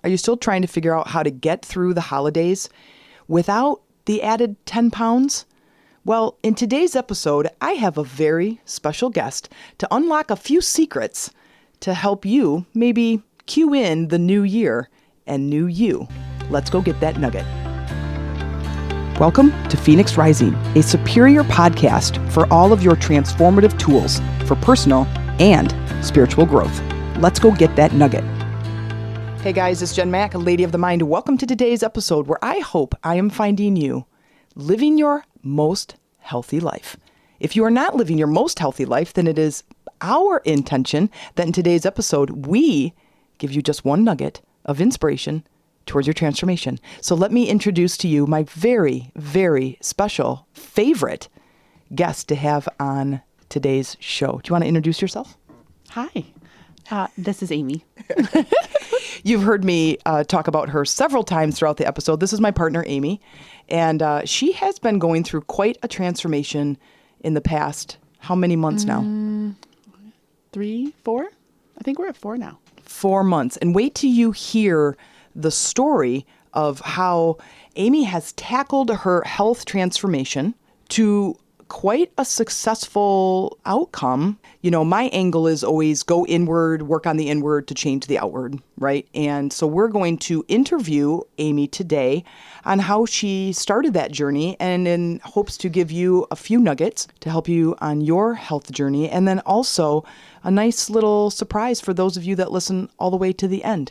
Are you still trying to figure out how to get through the holidays without the added 10 pounds? Well, in today's episode, I have a very special guest to unlock a few secrets to help you maybe cue in the new year and new you. Let's go get that nugget. Welcome to Phoenix Rising, a superior podcast for all of your transformative tools for personal and spiritual growth. Let's go get that nugget. Hey guys, it's Jen Mack, Lady of the Mind. Welcome to today's episode where I hope I am finding you living your most healthy life. If you are not living your most healthy life, then it is our intention that in today's episode, we give you just one nugget of inspiration towards your transformation. So let me introduce to you my very, very special favorite guest to have on today's show. Do you want to introduce yourself? Hi, this is Amy. You've heard me talk about her several times throughout the episode. This is my partner, Amy, and she has been going through quite a transformation in the past, how many months now? 3, 4? I think we're at 4 now. 4 months. And wait till you hear the story of how Amy has tackled her health transformation to quite a successful outcome. You know, my angle is always go inward, work on the inward to change the outward, right? And so we're going to interview Amy today on how she started that journey and in hopes to give you a few nuggets to help you on your health journey. And then also a nice little surprise for those of you that listen all the way to the end.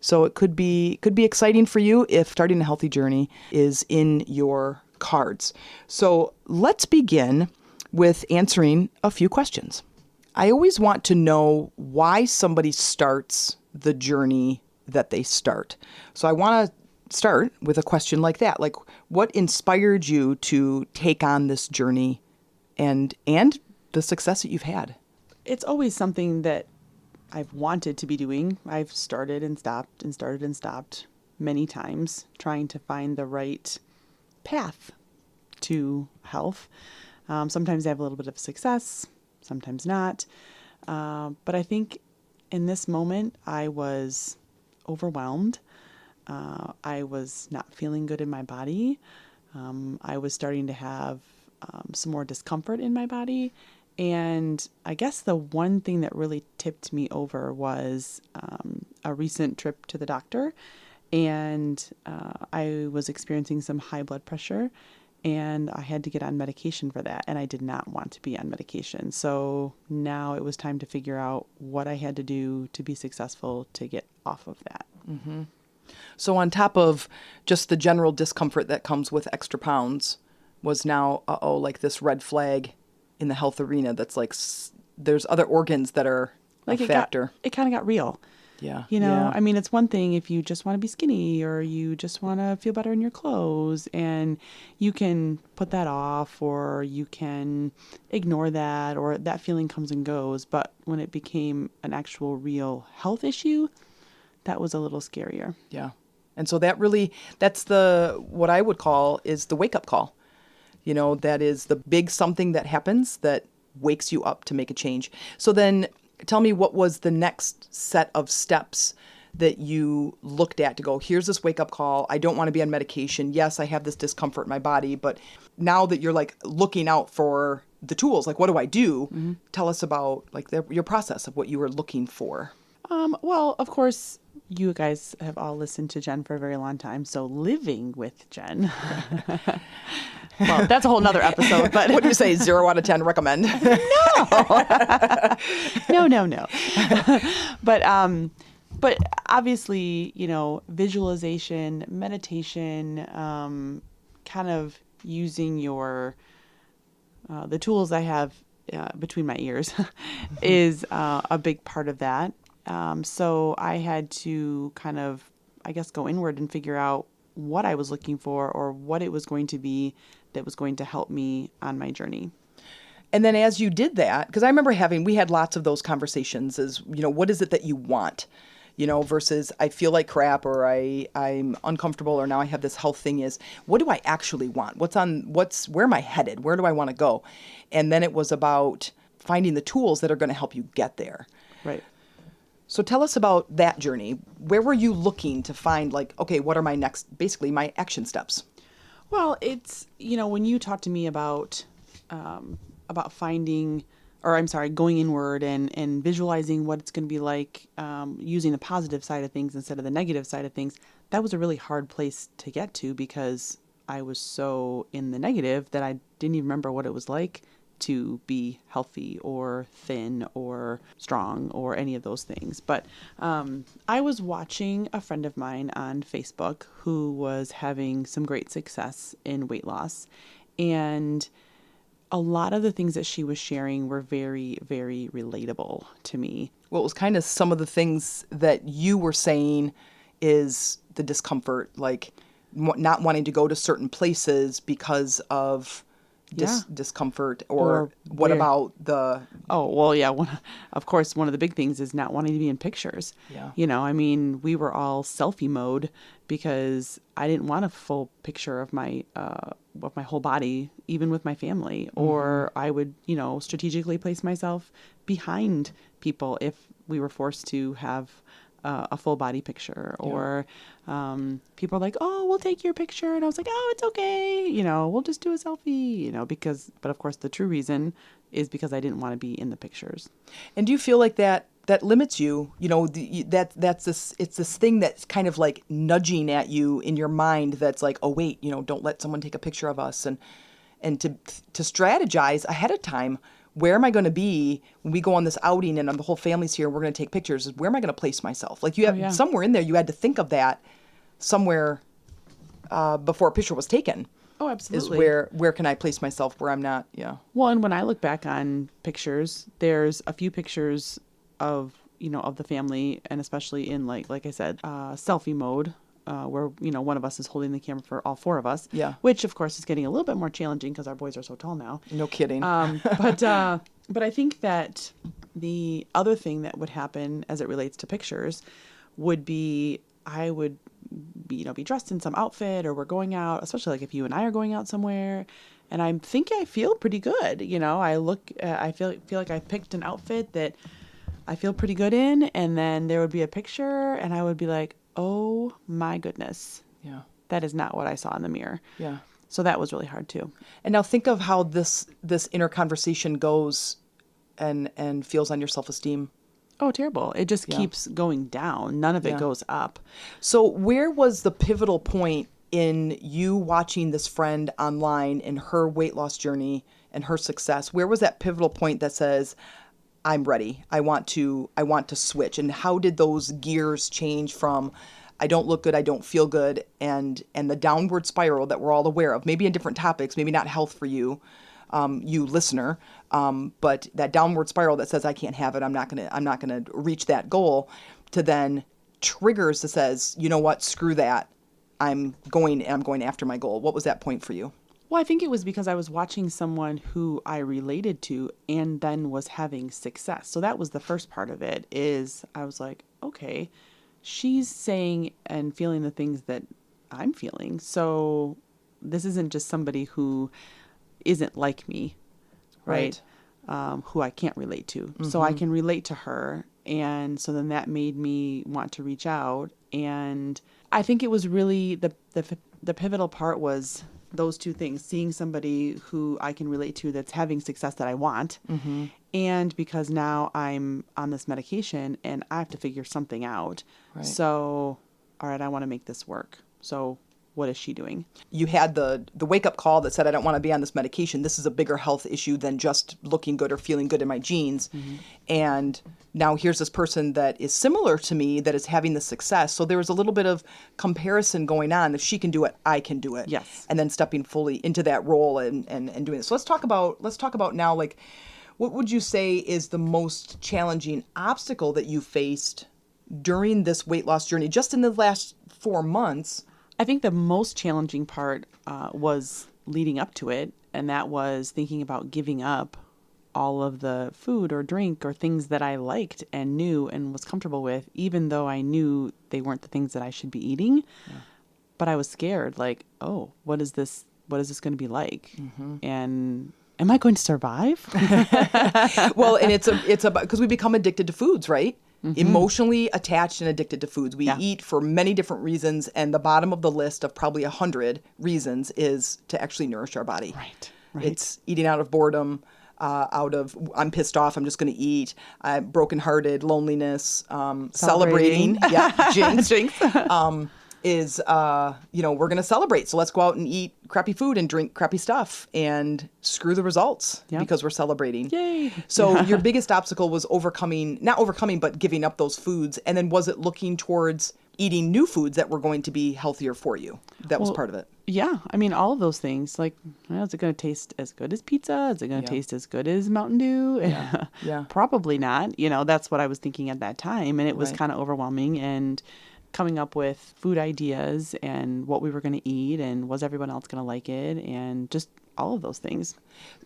So it could be exciting for you if starting a healthy journey is in your cards. So let's begin with answering a few questions. I always want to know why somebody starts the journey that they start. So I want to start with a question like that. Like, what inspired you to take on this journey and the success that you've had? It's always something that I've wanted to be doing. I've started and stopped and started and stopped many times trying to find the right path to health. Sometimes I have a little bit of success, sometimes not. But I think in this moment, I was overwhelmed. I was not feeling good in my body. I was starting to have some more discomfort in my body. And I guess the one thing that really tipped me over was a recent trip to the doctor. And I was experiencing some high blood pressure. And I had to get on medication for that. And I did not want to be on medication. So now it was time to figure out what I had to do to be successful to get off of that. Mm-hmm. So on top of just the general discomfort that comes with extra pounds was now, like this red flag in the health arena that's like, there's other organs that are like a factor. It kind of got real. Yeah. You know, yeah. I mean, it's one thing if you just want to be skinny or you just want to feel better in your clothes and you can put that off or you can ignore that or that feeling comes and goes. But when it became an actual real health issue, that was a little scarier. Yeah. And so that's what I would call is the wake up call. You know, that is the big something that happens that wakes you up to make a change. So then tell me, what was the next set of steps that you looked at to go, here's this wake up call. I don't want to be on medication. Yes, I have this discomfort in my body, but now that you're like looking out for the tools, like what do I do? Mm-hmm. Tell us about like your process of what you were looking for. Well, of course, you guys have all listened to Jen for a very long time. So living with Jen, well, that's a whole nother episode, but what do you say? 0 out of 10 recommend? No. But obviously, you know, visualization, meditation, kind of using the tools I have between my ears is a big part of that. So I had to kind of, I guess, go inward and figure out what I was looking for or what it was going to be that was going to help me on my journey. And then as you did that, because I remember we had lots of those conversations is, you know, what is it that you want? You know, versus I feel like crap or I'm uncomfortable or now I have this health thing is, what do I actually want? Where am I headed? Where do I want to go? And then it was about finding the tools that are going to help you get there. Right. So tell us about that journey. Where were you looking to find, like, okay, what are my next, basically my action steps? Well, it's, when you talk to me about finding, or I'm sorry, going inward and visualizing what it's going to be like, using the positive side of things instead of the negative side of things, that was a really hard place to get to because I was so in the negative that I didn't even remember what it was like to be healthy or thin or strong or any of those things. But I was watching a friend of mine on Facebook who was having some great success in weight loss. And a lot of the things that she was sharing were very, very relatable to me. Well, it was kind of some of the things that you were saying is the discomfort, like not wanting to go to certain places because of Yeah. discomfort, or Or what where about the, Oh, well, yeah. Of course, one of the big things is not wanting to be in pictures. yeah. I mean, we were all selfie mode because I didn't want a full picture of my whole body, even with my family. Or I would, strategically place myself behind people if we were forced to have a full body picture. Or people are like, "Oh, we'll take your picture," and I was like, "Oh, it's okay. We'll just do a selfie." But of course, the true reason is because I didn't want to be in the pictures. And do you feel like that limits you? That's this, it's this thing that's kind of like nudging at you in your mind that's like, oh wait, don't let someone take a picture of us, and to strategize ahead of time. Where am I going to be when we go on this outing and the whole family's here and we're going to take pictures? Where am I going to place myself? Like, you have Yeah. somewhere in there, you had to think of that somewhere before a picture was taken. Oh, Is absolutely. where can I place myself where I'm not? Yeah. Well, and when I look back on pictures, there's a few pictures of, of the family, and especially in like I said, selfie mode, where, one of us is holding the camera for all four of us. Yeah. Which of course is getting a little bit more challenging because our boys are so tall now. No kidding. But I think that the other thing that would happen as it relates to pictures would be I would be dressed in some outfit, or we're going out, especially like if you and I are going out somewhere, and I'm thinking I feel pretty good. I feel like I picked an outfit that I feel pretty good in, and then there would be a picture and I would be like, "Oh my goodness. Yeah. That is not what I saw in the mirror." Yeah. So that was really hard too. And now think of how this inner conversation goes and feels on your self-esteem. Oh, terrible. It just keeps going down. None of it Yeah. goes up. So where was the pivotal point in you watching this friend online and her weight loss journey and her success? Where was that pivotal point that says, I'm ready. I want to switch? And how did those gears change from I don't look good, I don't feel good, and the downward spiral that we're all aware of, maybe in different topics, maybe not health for you, you listener, but that downward spiral that says I can't have it, I'm not gonna reach that goal, to then triggers that says, you know what, screw that, I'm going after my goal. What was that point for you? Well, I think it was because I was watching someone who I related to and then was having success. So that was the first part of it, is I was like, okay, she's saying and feeling the things that I'm feeling. So this isn't just somebody who isn't like me, right? Who I can't relate to. Mm-hmm. So I can relate to her. And so then that made me want to reach out. And I think it was really the pivotal part was those two things: seeing somebody who I can relate to that's having success that I want. Mm-hmm. And because now I'm on this medication and I have to figure something out. Right. So, all right, I want to make this work. So what is she doing? You had the wake-up call that said, I don't want to be on this medication. This is a bigger health issue than just looking good or feeling good in my genes. Mm-hmm. And now here's this person that is similar to me that is having the success. So there was a little bit of comparison going on. If she can do it, I can do it. Yes. And then stepping fully into that role and doing this. So let's talk about now, like, what would you say is the most challenging obstacle that you faced during this weight loss journey, just in the last 4 months? I think the most challenging part was leading up to it, and that was thinking about giving up all of the food or drink or things that I liked and knew and was comfortable with, even though I knew they weren't the things that I should be eating. Yeah. But I was scared, like, oh, what is this going to be like? Mm-hmm. And am I going to survive? Well, and it's about, because we become addicted to foods, right? emotionally attached and addicted to foods. We Yeah. eat for many different reasons, and the bottom of the list of probably 100 reasons is to actually nourish our body. Right. Right. It's eating out of boredom, out of I'm pissed off, I'm just going to eat, brokenhearted, loneliness, celebrating. Yeah, jinx. Jinx. Is, we're going to celebrate. So let's go out and eat crappy food and drink crappy stuff and screw the results because we're celebrating. Yay. So your biggest obstacle was not overcoming, but giving up those foods. And then was it looking towards eating new foods that were going to be healthier for you? That was part of it. Yeah. I mean, all of those things. Like, is it going to taste as good as pizza? Is it going to taste as good as Mountain Dew? Yeah. Probably not. That's what I was thinking at that time. And it was kind of overwhelming. And coming up with food ideas and what we were going to eat and was everyone else going to like it and just all of those things.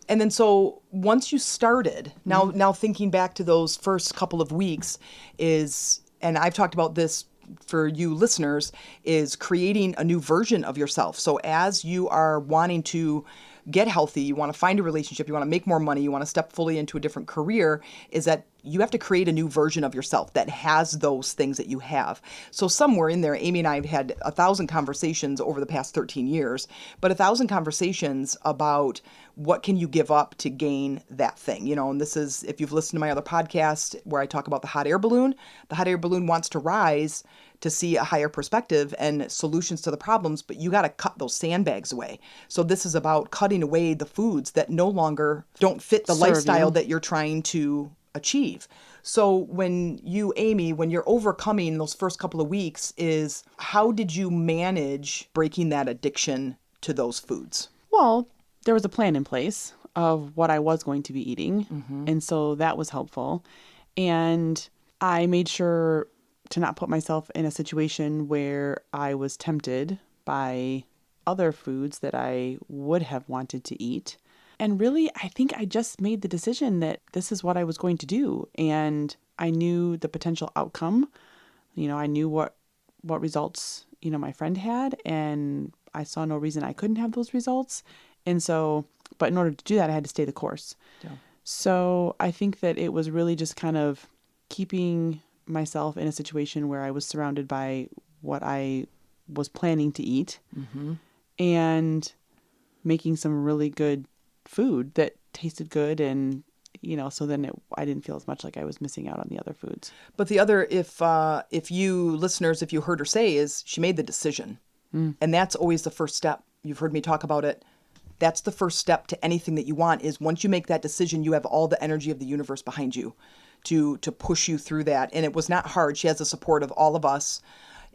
And then so once you started, now thinking back to those first couple of weeks and I've talked about this for you listeners, is creating a new version of yourself. So as you are wanting to get healthy, you want to find a relationship, you want to make more money, you want to step fully into a different career, is that you have to create a new version of yourself that has those things that you have. So somewhere in there, Amy and I have had 1,000 conversations over the past 13 years, but 1,000 conversations about what can you give up to gain that thing. And this is, if you've listened to my other podcast where I talk about the hot air balloon wants to rise to see a higher perspective and solutions to the problems, but you got to cut those sandbags away. So this is about cutting away the foods that no longer don't fit the lifestyle that you're trying to achieve. So when you're overcoming those first couple of weeks, is how did you manage breaking that addiction to those foods? Well, there was a plan in place of what I was going to be eating. And so that was helpful. And I made sure to not put myself in a situation where I was tempted by other foods that I would have wanted to eat. And really, I think I just made the decision that this is what I was going to do. And I knew the potential outcome. I knew what results, my friend had, and I saw no reason I couldn't have those results. And so, but in order to do that, I had to stay the course. Yeah. So I think that it was really just kind of keeping myself in a situation where I was surrounded by what I was planning to eat and making some really good food that tasted good. And, so then I didn't feel as much like I was missing out on the other foods. But the other, if you listeners, if you heard her say, is she made the decision. And that's always the first step. You've heard me talk about it. That's the first step to anything that you want, is once you make that decision, you have all the energy of the universe behind you to push you through that. And it was not hard. She has the support of all of us,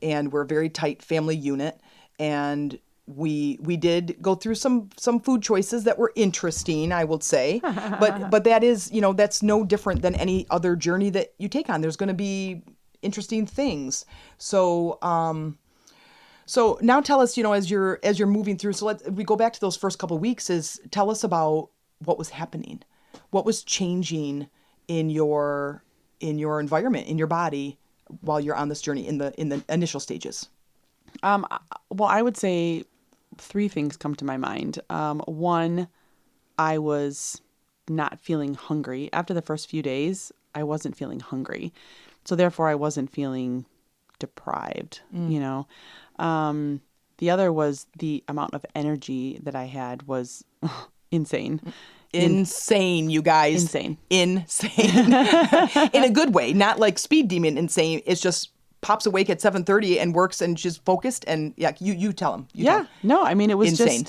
and we're a very tight family unit. And we did go through some food choices that were interesting, I would say. But that is, that's no different than any other journey that you take on. There's going to be interesting things. So so now tell us, as you're moving through. So we go back to those first couple of weeks. Tell us about what was happening, what was changing in your environment, in your body, while you're on this journey in the initial stages. Well, I would say 3 things come to my mind. One, I was not feeling hungry. After the first few days, I wasn't feeling hungry. So therefore I wasn't feeling deprived, The other was the amount of energy that I had was insane. Insane, you guys. Insane. In a good way, not like speed demon insane. It's just pops awake at 7:30 and works and just focused. And yeah, you tell him. No, I mean, it was insane.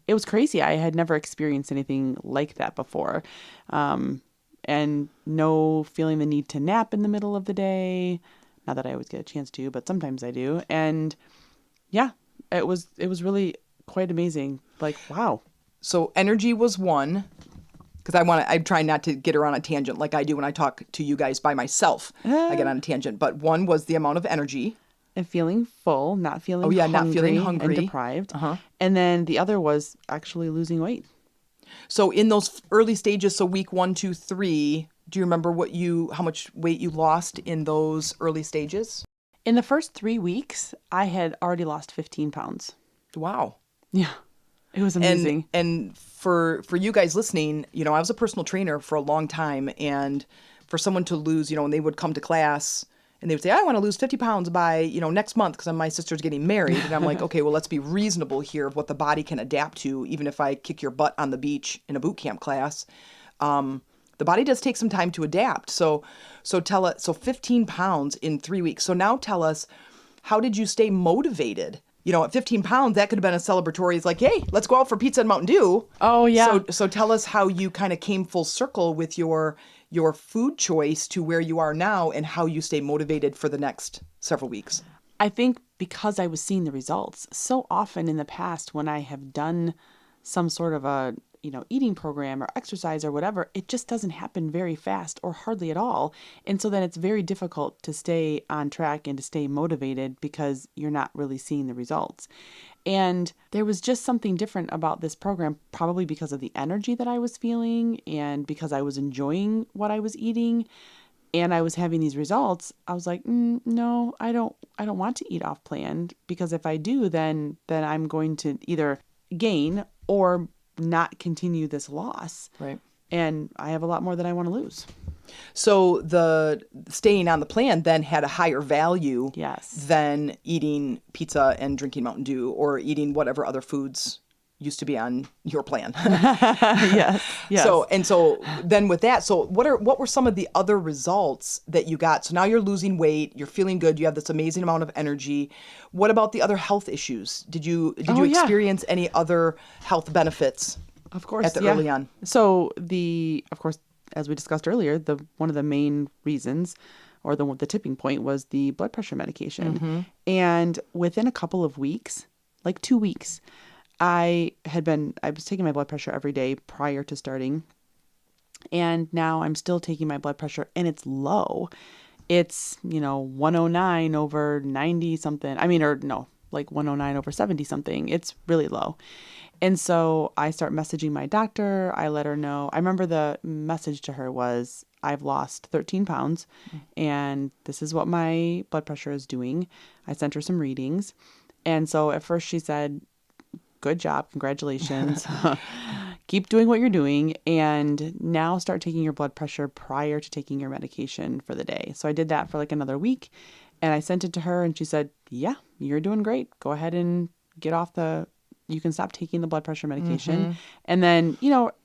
It was crazy. I had never experienced anything like that before. And no feeling the need to nap in the middle of the day. Not that I always get a chance to, but sometimes I do. And yeah, it was really quite amazing. Like, wow. So energy was one, because I'm trying not to get her on a tangent like I do when I talk to you guys by myself. I get on a tangent. But one was the amount of energy. And feeling full, not feeling hungry, not feeling hungry and deprived. And then the other was actually losing weight. So in those early stages, so week 1, 2, 3, do you remember how much weight you lost in those early stages? In the first 3 weeks, I had already lost 15 pounds. Wow. Yeah. It was amazing. And for you guys listening, I was a personal trainer for a long time, and for someone to lose, and they would come to class and they would say, I want to lose 50 pounds by, next month because my sister's getting married. And I'm like, okay, well, let's be reasonable here of what the body can adapt to, even if I kick your butt on the beach in a boot camp class. The body does take some time to adapt. So 15 pounds in 3 weeks. So now tell us, how did you stay motivated? At 15 pounds, that could have been a celebratory. It's like, hey, let's go out for pizza and Mountain Dew. Oh, yeah. So tell us how you kind of came full circle with your food choice to where you are now and how you stay motivated for the next several weeks. I think because I was seeing the results so often in the past when I have done some sort of a eating program or exercise or whatever, it just doesn't happen very fast or hardly at all. And so then it's very difficult to stay on track and to stay motivated because you're not really seeing the results. And there was just something different about this program, probably because of the energy that I was feeling and because I was enjoying what I was eating and I was having these results. I was like, no, I don't want to eat off plan, because if I do, then I'm going to either gain or not continue this loss. Right. And I have a lot more that I want to lose. So the staying on the plan then had a higher value Yes. than eating pizza and drinking Mountain Dew or eating whatever other foods used to be on your plan. Yes. Yes. So then with that, so what were some of the other results that you got? So now you're losing weight, you're feeling good, you have this amazing amount of energy. What about the other health issues? Did you experience any other health benefits? Of course, early on? So of course, as we discussed earlier, one of the main reasons or the tipping point was the blood pressure medication. Mm-hmm. And within a couple of weeks, like 2 weeks, I was taking my blood pressure every day prior to starting. And now I'm still taking my blood pressure and it's low. It's, 109 over 90 something. Like 109 over 70 something. It's really low. And so I start messaging my doctor. I let her know. I remember the message to her was, I've lost 13 pounds and this is what my blood pressure is doing. I sent her some readings. And so at first she said, good job. Congratulations. Keep doing what you're doing. And now start taking your blood pressure prior to taking your medication for the day. So I did that for like another week and I sent it to her and she said, yeah, you're doing great. Go ahead and you can stop taking the blood pressure medication. Mm-hmm. And then,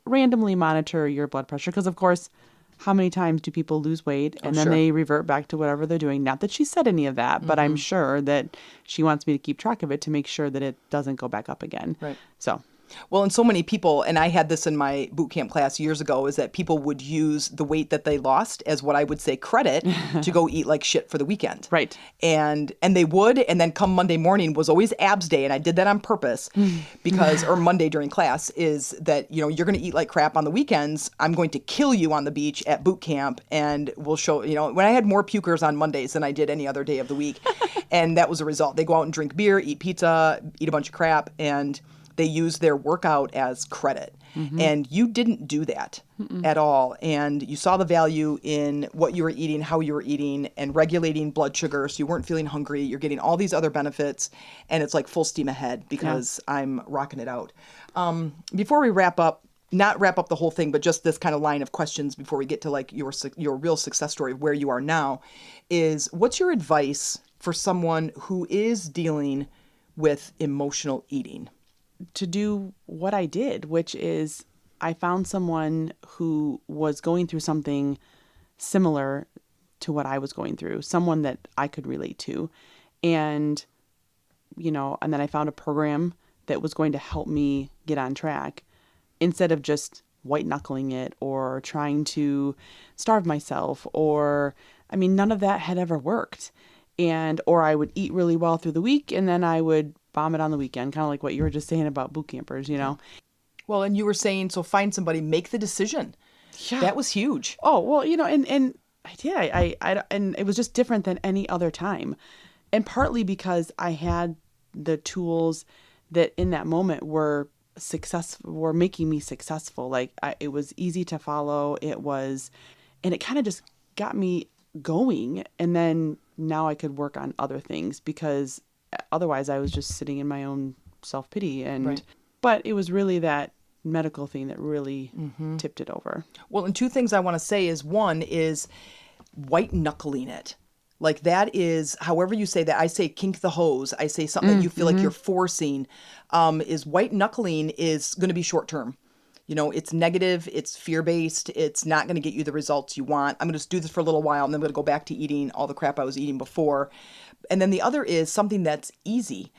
randomly monitor your blood pressure. Because of course, how many times do people lose weight and then they revert back to whatever they're doing? Not that she said any of that, but I'm sure that she wants me to keep track of it to make sure that it doesn't go back up again. Right. So. Well, and so many people, and I had this in my boot camp class years ago, is that people would use the weight that they lost as what I would say credit to go eat like shit for the weekend. Right. And they would, and then come Monday morning was always abs day, and I did that on purpose because, or Monday during class, is that, you're going to eat like crap on the weekends. I'm going to kill you on the beach at boot camp, and we'll show, when I had more pukers on Mondays than I did any other day of the week. And that was the result. They go out and drink beer, eat pizza, eat a bunch of crap, and they use their workout as credit. Mm-hmm. And you didn't do that at all. And you saw the value in what you were eating, how you were eating, and regulating blood sugar. So you weren't feeling hungry. You're getting all these other benefits. And it's like full steam ahead because I'm rocking it out. Before we not wrap up the whole thing, but just this kind of line of questions before we get to like your real success story of where you are now, is what's your advice for someone who is dealing with emotional eating? To do what I did, which is I found someone who was going through something similar to what I was going through, someone that I could relate to. And, and then I found a program that was going to help me get on track instead of just white knuckling it or trying to starve myself none of that had ever worked. Or I would eat really well through the week and then I would vomit on the weekend, kind of like what you were just saying about boot campers, Well, and you were saying, so find somebody, make the decision. Yeah. That was huge. Oh, well, and I did. I and it was just different than any other time. And partly because I had the tools that in that moment were making me successful. Like it was easy to follow. And it kind of just got me going. And then now I could work on other things because otherwise I was just sitting in my own self-pity. Right. But it was really that medical thing that really tipped it over. Well, and two things I want to say is one is white knuckling it. Like that is, however you say that, I say kink the hose. I say something that you feel like you're forcing, is white knuckling is going to be short term. You know, it's negative, it's fear-based, it's not going to get you the results you want. I'm going to just do this for a little while and then I'm going to go back to eating all the crap I was eating before. And then the other is something that's easy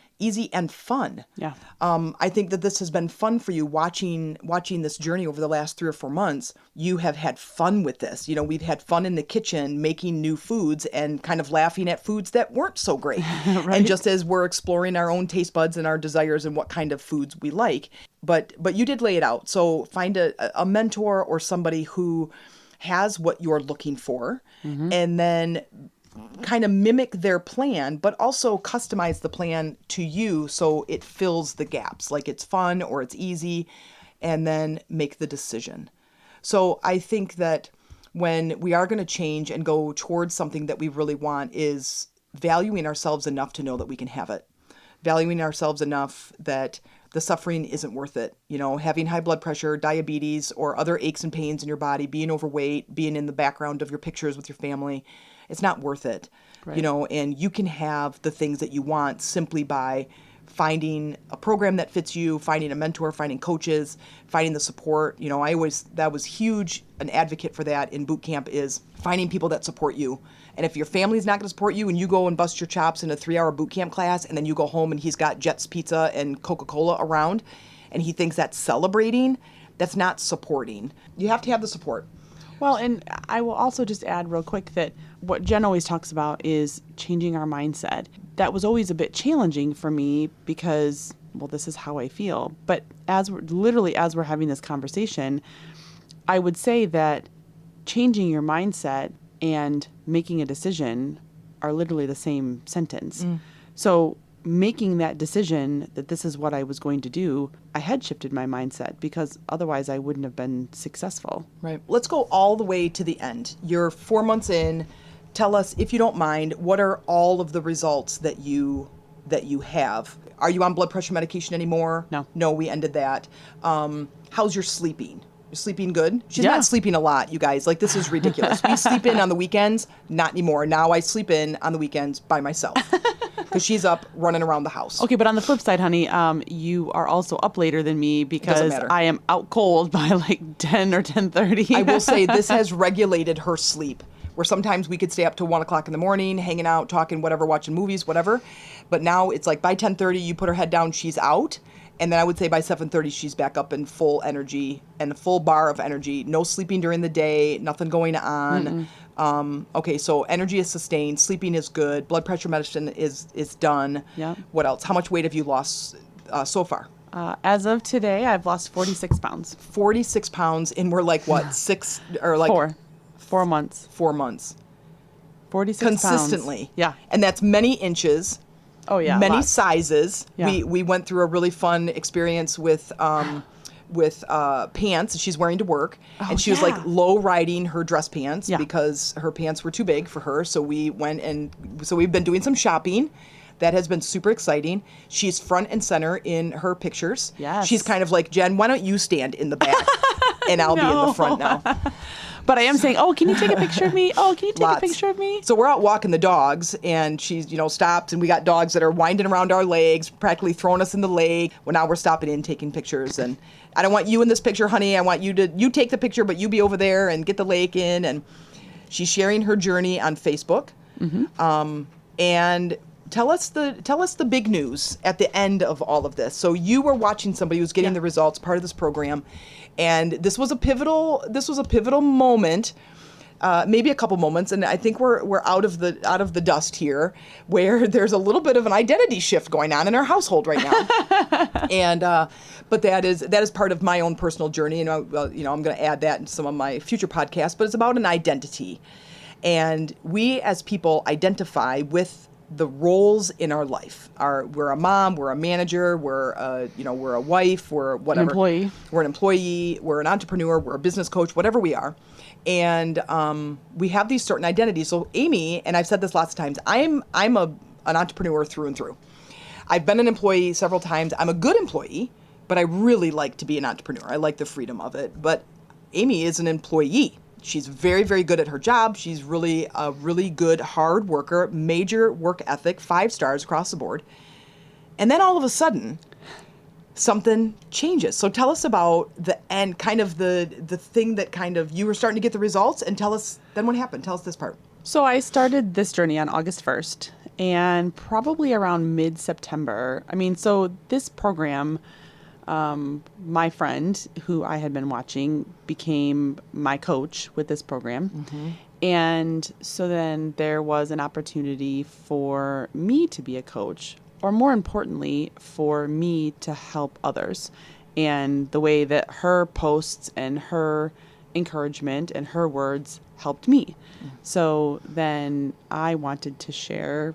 and fun. Yeah. I think that this has been fun for you watching this journey over the last 3 or 4 months. You have had fun with this. You know, we've had fun in the kitchen making new foods and kind of laughing at foods that weren't so great. Right. And just as we're exploring our own taste buds and our desires and what kind of foods we like. But you did lay it out. So find a mentor or somebody who has what you're looking for, and then kind of mimic their plan, but also customize the plan to you so it fills the gaps, like it's fun or it's easy, and then make the decision. So I think that when we are going to change and go towards something that we really want is valuing ourselves enough to know that we can have it. Valuing ourselves enough that the suffering isn't worth it. You know, having high blood pressure, diabetes, or other aches and pains in your body, being overweight, being in the background of your pictures with your family, it's not worth it. Right. You know, and you can have the things that you want simply by finding a program that fits you, finding a mentor, finding coaches, finding the support. You know, that was huge, an advocate for that in boot camp is finding people that support you. And if your family's not going to support you and you go and bust your chops in a 3-hour boot camp class and then you go home and he's got Jets Pizza and Coca-Cola around and he thinks that's celebrating, that's not supporting. You have to have the support. Well, and I will also just add real quick that what Jen always talks about is changing our mindset. That was always a bit challenging for me because, well, this is how I feel. But as we're having this conversation, I would say that changing your mindset and making a decision are literally the same sentence. So making that decision that this is what I was going to do, I had shifted my mindset because otherwise I wouldn't have been successful. Right. Let's go all the way to the end. You're 4 months in. Tell us, if you don't mind, what are all of the results that you have? Are you on blood pressure medication anymore? No, we ended that. How's your sleeping? You're sleeping good? She's Yeah. not sleeping a lot, you guys. Like, this is ridiculous. We sleep in on the weekends. Not anymore. Now I sleep in on the weekends by myself because she's up running around the house. Okay, but on the flip side, honey, you are also up later than me because matter. I am out cold by like 10 or 10:30. I will say this has regulated her sleep, where sometimes we could stay up till 1 o'clock in the morning, hanging out, talking, whatever, watching movies, whatever. But now it's like by 10:30, you put her head down, she's out. And then I would say by 7:30, she's back up in full energy and a full bar of energy. No sleeping during the day, nothing going on. Okay, so energy is sustained, sleeping is good, blood pressure medicine is done. Yeah. What else? How much weight have you lost so far? As of today, I've lost 46 pounds. 46 pounds, and we're like, what, 6 or like 4 months. 4 months. 46 Consistently. pounds. Yeah. And that's many inches. Oh, yeah. Many lots. sizes. Yeah. We went through a really fun experience with pants she's wearing to work, and she was like low riding her dress pants because her pants were too big for her. So we went so we've been doing some shopping. That has been super exciting. She's front and center in her pictures. Yes. She's kind of like, Jen, why don't you stand in the back and I'll be in the front now. But I am saying, oh, can you take a picture of me? Oh, can you take Lots. a picture of me? So we're out walking the dogs, and she's, stopped, and we got dogs that are winding around our legs, practically throwing us in the lake. Well, now we're stopping in, taking pictures, and I don't want you in this picture, honey. I want you take the picture, but you be over there and get the lake in. And she's sharing her journey on Facebook. And tell us the big news at the end of all of this. So you were watching somebody who's getting the results, part of this program, and this was a pivotal moment, maybe a couple moments, and I think we're out of the dust here, where there's a little bit of an identity shift going on in our household right now, and but that is part of my own personal journey, and I'm going to add that in some of my future podcasts. But it's about an identity, and we as people identify with the roles in our life. We're a mom, we're a manager, we're a wife, we're whatever. An employee. We're an employee, we're an entrepreneur, we're a business coach, whatever we are. And we have these certain identities. So Amy, and I've said this lots of times, I'm an entrepreneur through and through. I've been an employee several times. I'm a good employee, but I really like to be an entrepreneur. I like the freedom of it. But Amy is an employee. She's very, very good at her job. She's really a really good hard worker, major work ethic, 5 stars across the board. And then all of a sudden, something changes. So tell us about the end, kind of the thing that kind of you were starting to get the results, and tell us then what happened. Tell us this part. So I started this journey on August 1st, and probably around mid-September. I mean, so this program, my friend who I had been watching became my coach with this program. Mm-hmm. And so then there was an opportunity for me to be a coach, or more importantly, for me to help others. And the way that her posts and her encouragement and her words helped me. Mm. So then I wanted to share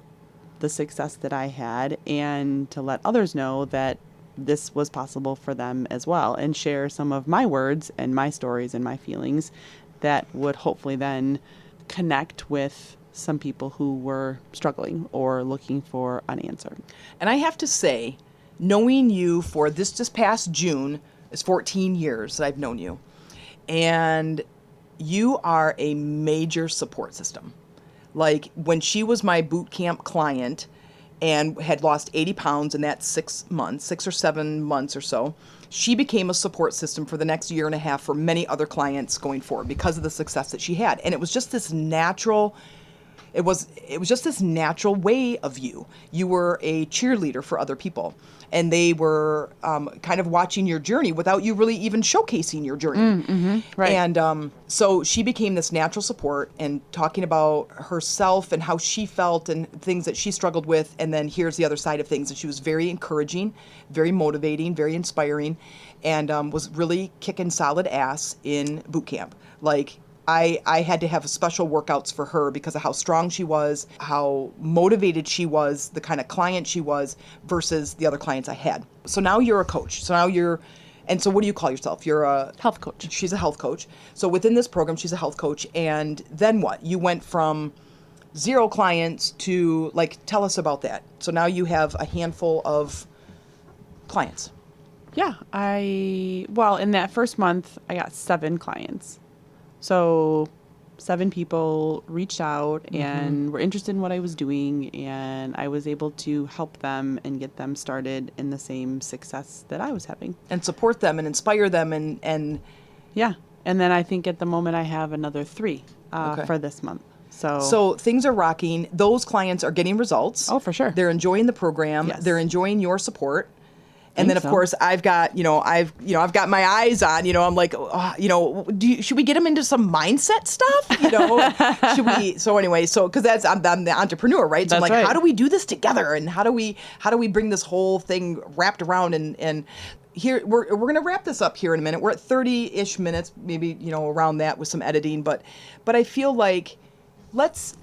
the success that I had and to let others know that this was possible for them as well, and share some of my words and my stories and my feelings that would hopefully then connect with some people who were struggling or looking for an answer. And I have to say, knowing you for this just past June is 14 years that I've known you. And you are a major support system. Like when she was my boot camp client and had lost 80 pounds in that 6 months, 6 or 7 months or so, she became a support system for the next year and a half for many other clients going forward because of the success that she had. And it was just this natural It was just this natural way of you. You were a cheerleader for other people, and they were kind of watching your journey without you really even showcasing your journey. Right. And so she became this natural support and talking about herself and how she felt and things that she struggled with. And then here's the other side of things. And she was very encouraging, very motivating, very inspiring, and was really kicking solid ass in boot camp. Like, I had to have special workouts for her because of how strong she was, how motivated she was, the kind of client she was versus the other clients I had. So now you're a coach. And so what do you call yourself? You're a health coach. She's a health coach. So within this program, she's a health coach. And then what? You went from 0 clients to, like, tell us about that. So now you have a handful of clients. Yeah. In that first month, I got 7 clients. So 7 people reached out and were interested in what I was doing, and I was able to help them and get them started in the same success that I was having. And support them and inspire them and yeah. And then I think at the moment I have another 3 for this month. So things are rocking. Those clients are getting results. Oh, for sure. They're enjoying the program. Yes. They're enjoying your support. And then, of course, I've got my eyes on, I'm like, should we get them into some mindset stuff? Should we? So anyway, because I'm the entrepreneur, right? So That's I'm like, right. How do we do this together? And how do we bring this whole thing wrapped around? And here, we're going to wrap this up here in a minute. We're at 30-ish minutes, maybe, around that with some editing. But I feel like let's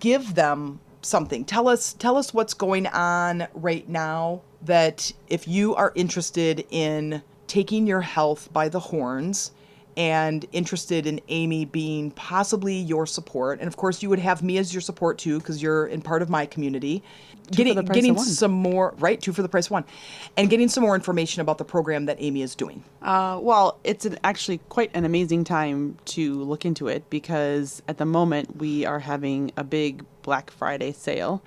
give them something. Tell us what's going on right now, that if you are interested in taking your health by the horns and interested in Amy being possibly your support, and of course you would have me as your support too, because you're in part of my community. Getting some more, right? 2 for the price of 1, and getting some more information about the program that Amy is doing. It's actually quite an amazing time to look into it, because at the moment we are having a big Black Friday sale.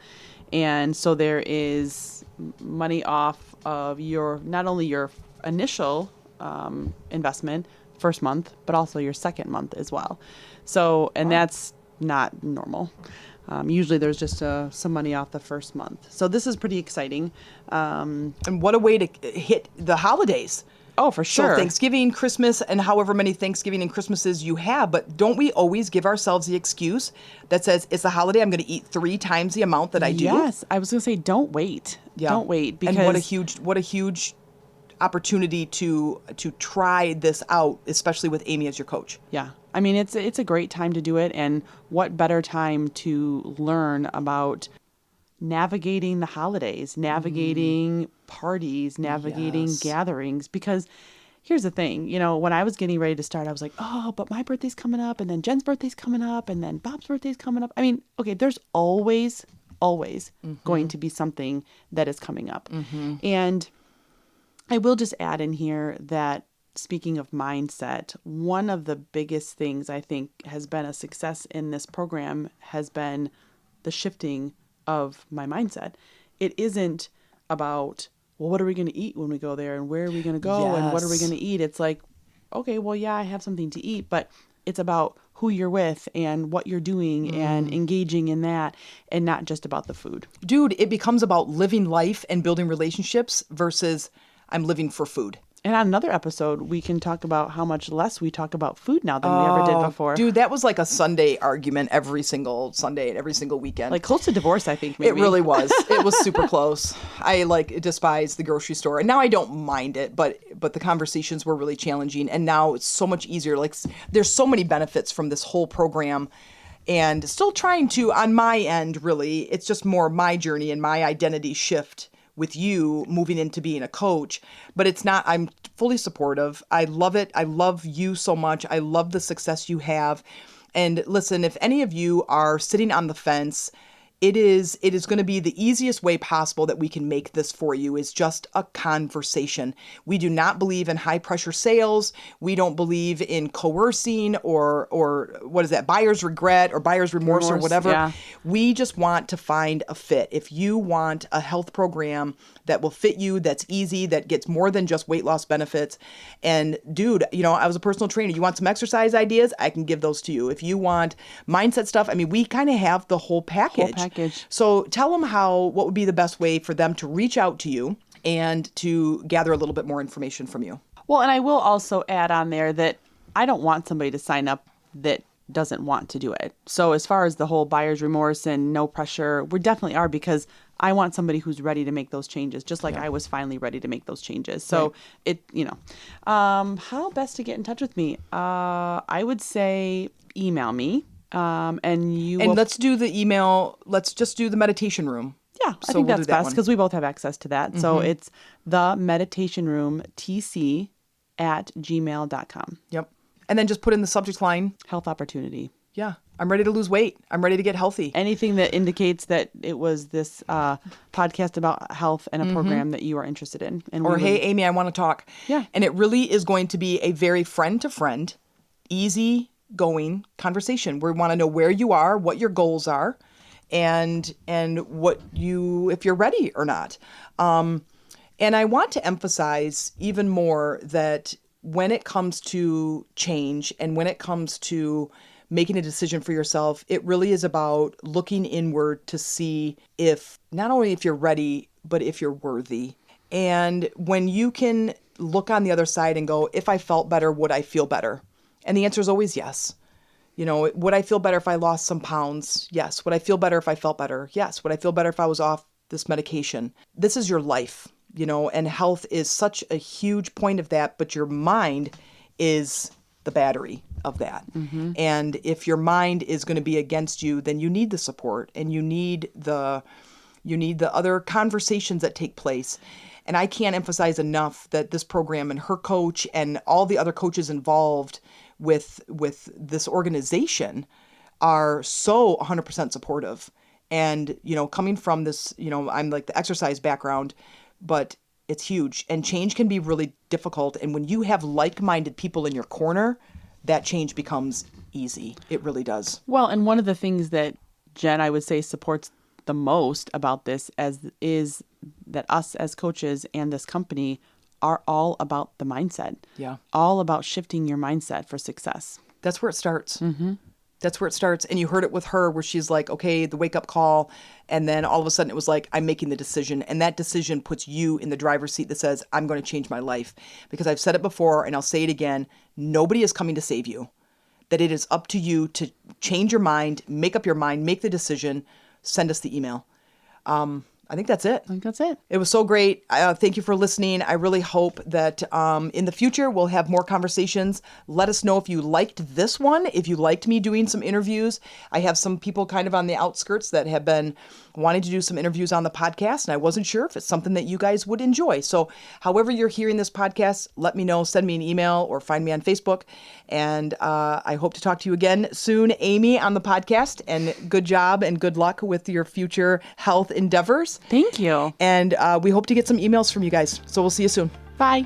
And so there is money off of not only your initial investment, first month, but also your second month as well. So, and that's not normal. Usually there's just some money off the first month. So this is pretty exciting. And what a way to hit the holidays. Oh, for sure. So Thanksgiving, Christmas, and however many Thanksgiving and Christmases you have. But don't we always give ourselves the excuse that says, it's a holiday, I'm going to eat 3 times the amount that I do? Yes. I was going to say, don't wait. Yeah. Don't wait. Because and what a huge opportunity to try this out, especially with Amy as your coach. Yeah. I mean, it's a great time to do it. And what better time to learn about navigating the holidays, navigating parties, navigating gatherings. Because here's the thing, when I was getting ready to start, I was like, oh, but my birthday's coming up, and then Jen's birthday's coming up, and then Bob's birthday's coming up. I mean, okay, there's always going to be something that is coming up. And I will just add in here that speaking of mindset, one of the biggest things I think has been a success in this program has been the shifting of my mindset. It isn't about, well, what are we going to eat when we go there and where are we going to go and what are we Yes. going to eat? It's like, okay, well, yeah, I have something to eat, but it's about who you're with and what you're doing and engaging in that and not just about the food. Dude, it becomes about living life and building relationships versus I'm living for food. And on another episode, we can talk about how much less we talk about food now than we ever did before. Dude, that was like a Sunday argument every single Sunday and every single weekend. Like close to divorce, I think, maybe. It really was. It was super close. I despise the grocery store. And now I don't mind it, but the conversations were really challenging. And now it's so much easier. Like there's so many benefits from this whole program. And still trying to, on my end, really, it's just more my journey and my identity shift with you moving into being a coach, but it's not, I'm fully supportive. I love it. I love you so much. I love the success you have. And listen, if any of you are sitting on the fence, it is going to be the easiest way possible that we can make this for you is just a conversation. We do not believe in high pressure sales. We don't believe in coercing or what is that, buyer's regret or buyer's remorse or whatever. Yeah. We just want to find a fit. If you want a health program that will fit you, that's easy, that gets more than just weight loss benefits. And dude, I was a personal trainer. You want some exercise ideas? I can give those to you. If you want mindset stuff, I mean, we kind of have the whole package. So tell them what would be the best way for them to reach out to you and to gather a little bit more information from you. Well, and I will also add on there that I don't want somebody to sign up that doesn't want to do it. So as far as the whole buyer's remorse and no pressure, we definitely are, because I want somebody who's ready to make those changes, just like I was finally ready to make those changes. So how best to get in touch with me? I would say email me. Let's do the email. Let's just do the meditation room. Yeah, I think that's best because we both have access to that. Mm-hmm. So it's the meditationroomtc@gmail.com. Yep. And then just put in the subject line, health opportunity. Yeah. I'm ready to lose weight. I'm ready to get healthy. Anything that indicates that it was this podcast about health and a program that you are interested in. Hey, Amy, I want to talk. Yeah. And it really is going to be a very friend to friend, easy going conversation. We want to know where you are, what your goals are, and if you're ready or not. And I want to emphasize even more that when it comes to change and when it comes to making a decision for yourself, it really is about looking inward to see not only if you're ready, but if you're worthy. And when you can look on the other side and go, if I felt better, would I feel better? And the answer is always yes. Would I feel better if I lost some pounds? Yes. Would I feel better if I felt better? Yes. Would I feel better if I was off this medication? This is your life, and health is such a huge point of that, but your mind is the battery of that. Mm-hmm. And if your mind is going to be against you, then you need the support and you need the other conversations that take place. And I can't emphasize enough that this program and her coach and all the other coaches involved with this organization are so 100% supportive. And, coming from this, I'm like the exercise background, but it's huge. And change can be really difficult. And when you have like-minded people in your corner, that change becomes easy. It really does. Well, and one of the things that Jen, I would say, supports the most about this is that us as coaches and this company are all about the mindset. Yeah. All about shifting your mindset for success. That's where it starts. Mm-hmm. That's where it starts. And you heard it with her where she's like, okay, the wake up call. And then all of a sudden it was like, I'm making the decision. And that decision puts you in the driver's seat that says, I'm going to change my life. Because I've said it before and I'll say it again. Nobody is coming to save you. That it is up to you to change your mind, make up your mind, make the decision, send us the email. I think that's it. It was so great. Thank you for listening. I really hope that in the future we'll have more conversations. Let us know if you liked this one, if you liked me doing some interviews. I have some people kind of on the outskirts that have been wanting to do some interviews on the podcast, and I wasn't sure if it's something that you guys would enjoy. So however you're hearing this podcast, let me know. Send me an email or find me on Facebook. And I hope to talk to you again soon, Amy, on the podcast. And good job and good luck with your future health endeavors. Thank you. And we hope to get some emails from you guys. So we'll see you soon. Bye.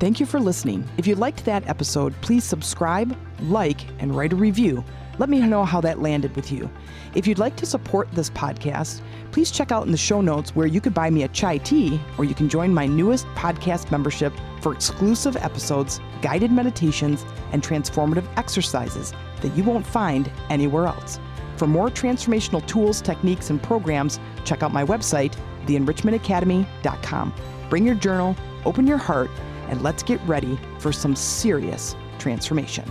Thank you for listening. If you liked that episode, please subscribe, like, and write a review. Let me know how that landed with you. If you'd like to support this podcast, please check out in the show notes where you could buy me a chai tea, or you can join my newest podcast membership for exclusive episodes, guided meditations, and transformative exercises that you won't find anywhere else. For more transformational tools, techniques, and programs, check out my website, theenrichmentacademy.com. Bring your journal, open your heart, and let's get ready for some serious transformation.